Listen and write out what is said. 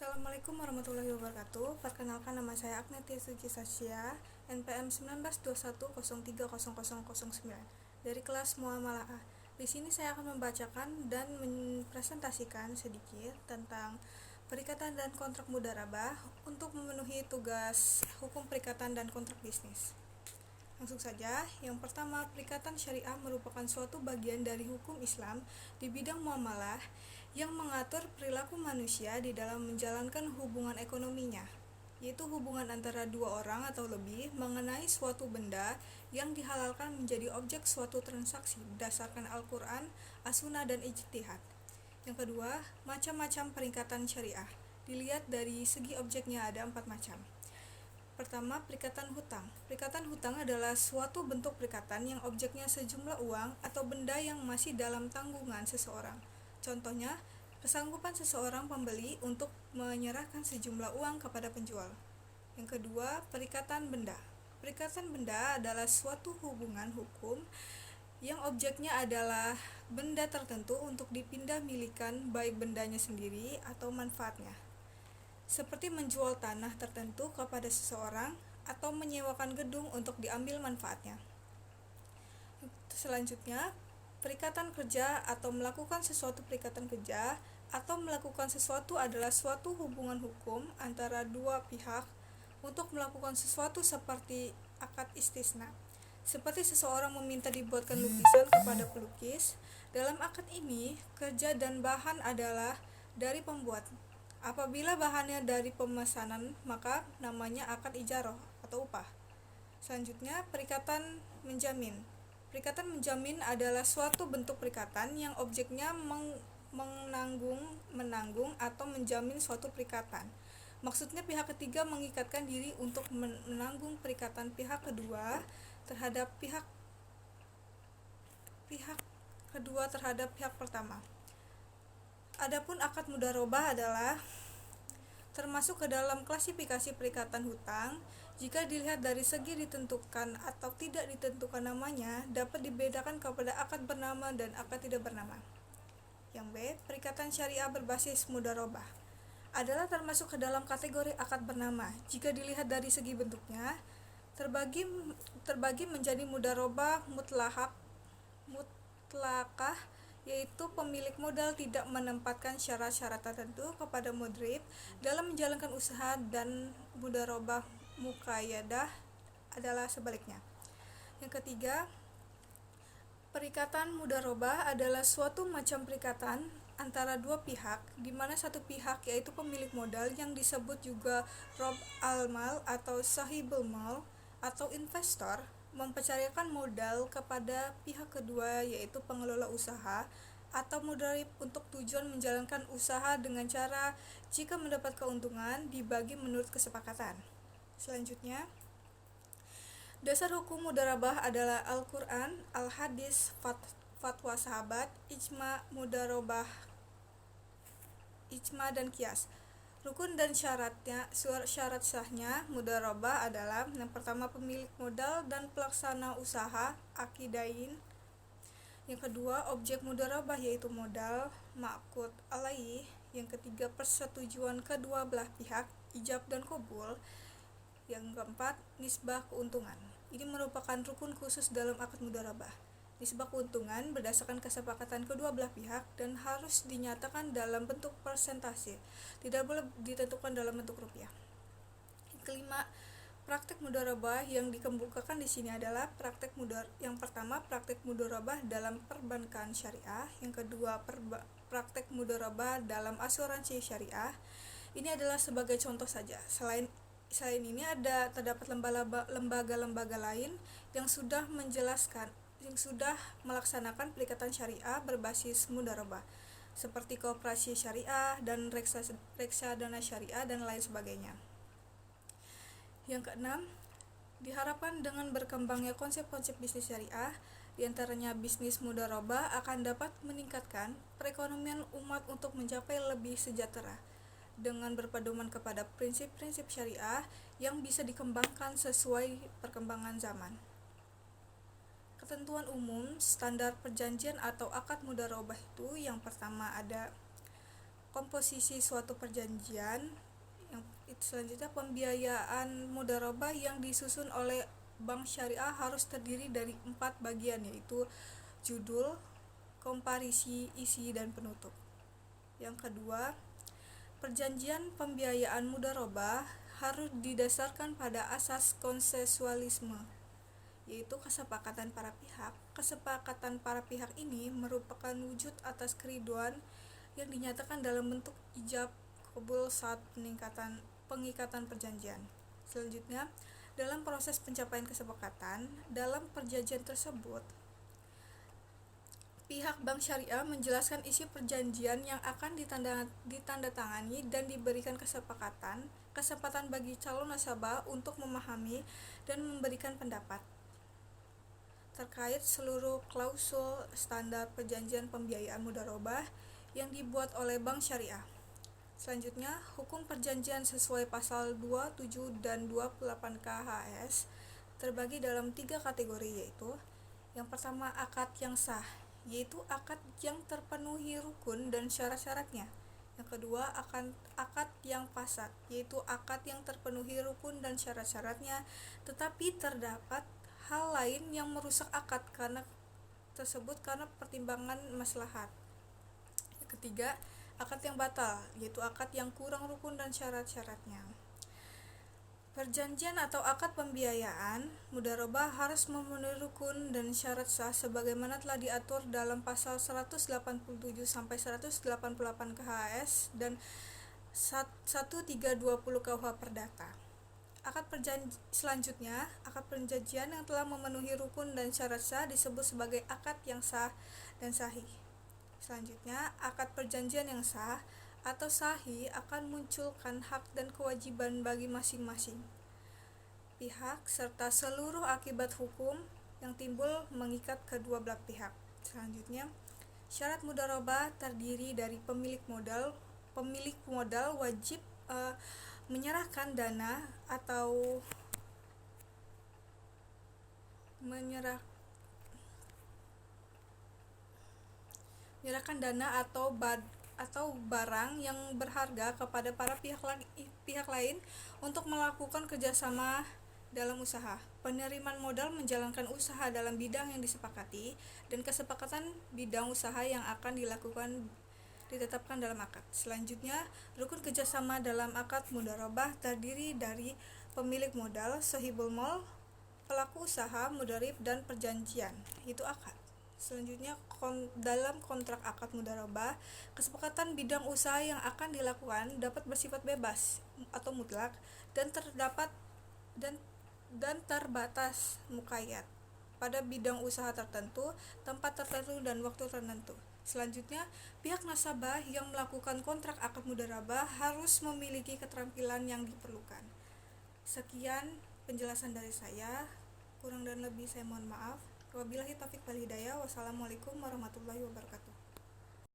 Assalamualaikum warahmatullahi wabarakatuh. Perkenalkan, nama saya Agnetia Suci Sasya, NPM 1921030009 dari kelas Muamalah A. Di sini saya akan membacakan dan mempresentasikan sedikit tentang perikatan dan kontrak mudharabah untuk memenuhi tugas hukum perikatan dan kontrak bisnis. Langsung saja, yang pertama, perikatan syariah merupakan suatu bagian dari hukum Islam di bidang muamalah yang mengatur perilaku manusia di dalam menjalankan hubungan ekonominya, yaitu hubungan antara dua orang atau lebih mengenai suatu benda yang dihalalkan menjadi objek suatu transaksi berdasarkan Al-Quran, As-Sunnah, dan ijtihad. Yang kedua, macam-macam perikatan syariah. Dilihat dari segi objeknya ada 4 macam. Pertama, perikatan hutang. Perikatan hutang adalah suatu bentuk perikatan yang objeknya sejumlah uang atau benda yang masih dalam tanggungan seseorang. Contohnya, kesanggupan seseorang pembeli untuk menyerahkan sejumlah uang kepada penjual. Yang kedua, perikatan benda. Perikatan benda adalah suatu hubungan hukum yang objeknya adalah benda tertentu untuk dipindah milikan, baik bendanya sendiri atau manfaatnya, seperti menjual tanah tertentu kepada seseorang atau menyewakan gedung untuk diambil manfaatnya. Selanjutnya, perikatan kerja atau melakukan sesuatu. Perikatan kerja atau melakukan sesuatu adalah suatu hubungan hukum antara dua pihak untuk melakukan sesuatu seperti akad istisna. Seperti seseorang meminta dibuatkan lukisan kepada pelukis. Dalam akad ini, kerja dan bahan adalah dari pembuat. Apabila bahannya dari pemesanan, maka namanya akad ijarah atau upah. Selanjutnya, perikatan menjamin. Perikatan menjamin adalah suatu bentuk perikatan yang objeknya menanggung atau menjamin suatu perikatan. Maksudnya pihak ketiga mengikatkan diri untuk menanggung perikatan pihak kedua terhadap pihak pertama. Adapun akad mudharabah adalah termasuk ke dalam klasifikasi perikatan hutang. Jika dilihat dari segi ditentukan atau tidak ditentukan namanya, dapat dibedakan kepada akad bernama dan akad tidak bernama. Yang B, perikatan syariah berbasis mudharabah adalah termasuk ke dalam kategori akad bernama. Jika dilihat dari segi bentuknya, terbagi menjadi mudharabah mutlakah, yaitu pemilik modal tidak menempatkan syarat-syarat tertentu kepada mudharib dalam menjalankan usaha, dan mudharabah muqayyadah adalah sebaliknya. Yang ketiga, perikatan mudharabah adalah suatu macam perikatan antara dua pihak, di mana satu pihak, yaitu pemilik modal yang disebut juga rob al-mal atau sahibul mal atau investor, mempercayakan modal kepada pihak kedua, yaitu pengelola usaha atau mudharib, untuk tujuan menjalankan usaha dengan cara jika mendapat keuntungan dibagi menurut kesepakatan. Selanjutnya, dasar hukum mudharabah adalah Al-Quran, Al-Hadis, fatwa sahabat, ijma mudharabah, ijma dan qiyas. Rukun dan syarat sahnya mudharabah adalah: yang pertama, pemilik modal dan pelaksana usaha, aqidain. Yang kedua, objek mudharabah yaitu modal, ma'qud alaih. Yang ketiga, persetujuan kedua belah pihak, ijab dan qabul. Yang keempat, nisbah keuntungan. Ini merupakan rukun khusus dalam akad mudharabah. Nisbah keuntungan berdasarkan kesepakatan kedua belah pihak dan harus dinyatakan dalam bentuk persentase, tidak boleh ditentukan dalam bentuk rupiah. Kelima, praktek mudharabah yang dikemukakan di sini adalah yang pertama, praktek mudharabah dalam perbankan syariah. Yang kedua, praktek mudharabah dalam asuransi syariah. Ini adalah sebagai contoh saja. Selain ini terdapat lembaga-lembaga lain yang sudah melaksanakan perikatan syariah berbasis mudharabah, seperti koperasi syariah dan reksadana syariah dan lain sebagainya. Yang keenam, diharapkan dengan berkembangnya konsep-konsep bisnis syariah, diantaranya bisnis mudharabah, akan dapat meningkatkan perekonomian umat untuk mencapai lebih sejahtera dengan berpedoman kepada prinsip-prinsip syariah yang bisa dikembangkan sesuai perkembangan zaman. Ketentuan umum standar perjanjian atau akad mudharabah itu, yang pertama ada komposisi suatu perjanjian. Yang selanjutnya, pembiayaan mudharabah yang disusun oleh bank syariah harus terdiri dari 4 bagian, yaitu judul, komparisi, isi, dan penutup. Yang kedua, perjanjian pembiayaan mudharabah harus didasarkan pada asas konsensualisme, yaitu kesepakatan para pihak. Kesepakatan para pihak ini merupakan wujud atas keriduan yang dinyatakan dalam bentuk ijab kabul saat pengikatan perjanjian. Selanjutnya, dalam proses pencapaian kesepakatan dalam perjanjian tersebut, pihak bank syariah menjelaskan isi perjanjian yang akan ditandatangani dan diberikan kesempatan bagi calon nasabah untuk memahami dan memberikan pendapat terkait seluruh klausul standar perjanjian pembiayaan mudharabah yang dibuat oleh bank syariah. Selanjutnya, hukum perjanjian sesuai pasal 27 dan 28 KHS terbagi dalam 3 kategori, yaitu yang pertama, akad yang sah, yaitu akad yang terpenuhi rukun dan syarat-syaratnya. Yang kedua, akad yang fasad, yaitu akad yang terpenuhi rukun dan syarat-syaratnya tetapi terdapat hal lain yang merusak akad karena pertimbangan maslahat. Yang ketiga, akad yang batal, yaitu akad yang kurang rukun dan syarat-syaratnya. Perjanjian atau akad pembiayaan mudharabah harus memenuhi rukun dan syarat sah sebagaimana telah diatur dalam pasal 187 sampai 188 KHS dan 1320 KUH Perdata. Selanjutnya, akad perjanjian yang telah memenuhi rukun dan syarat sah disebut sebagai akad yang sah dan sahih. Selanjutnya, akad perjanjian yang sah atau sahih akan munculkan hak dan kewajiban bagi masing-masing pihak serta seluruh akibat hukum yang timbul mengikat kedua belah pihak. Selanjutnya, syarat mudharabah terdiri dari pemilik modal wajib menyerahkan dana atau barang yang berharga kepada para pihak lain untuk melakukan kerjasama dalam usaha. Penerimaan modal menjalankan usaha dalam bidang yang disepakati dan kesepakatan bidang usaha yang akan ditetapkan dalam akad. Selanjutnya, rukun kerjasama dalam akad mudharabah terdiri dari pemilik modal, sahibul mal, pelaku usaha, mudharib, dan perjanjian, itu akad. Selanjutnya, dalam kontrak akad mudharabah, kesepakatan bidang usaha yang akan dilakukan dapat bersifat bebas atau mutlak dan terbatas muqayyad pada bidang usaha tertentu, tempat tertentu, dan waktu tertentu. Selanjutnya, pihak nasabah yang melakukan kontrak akad mudharabah harus memiliki keterampilan yang diperlukan. Sekian penjelasan dari saya, kurang dan lebih saya mohon maaf. Wabillahi taufiq wal hidayah. Wassalamualaikum warahmatullahi wabarakatuh.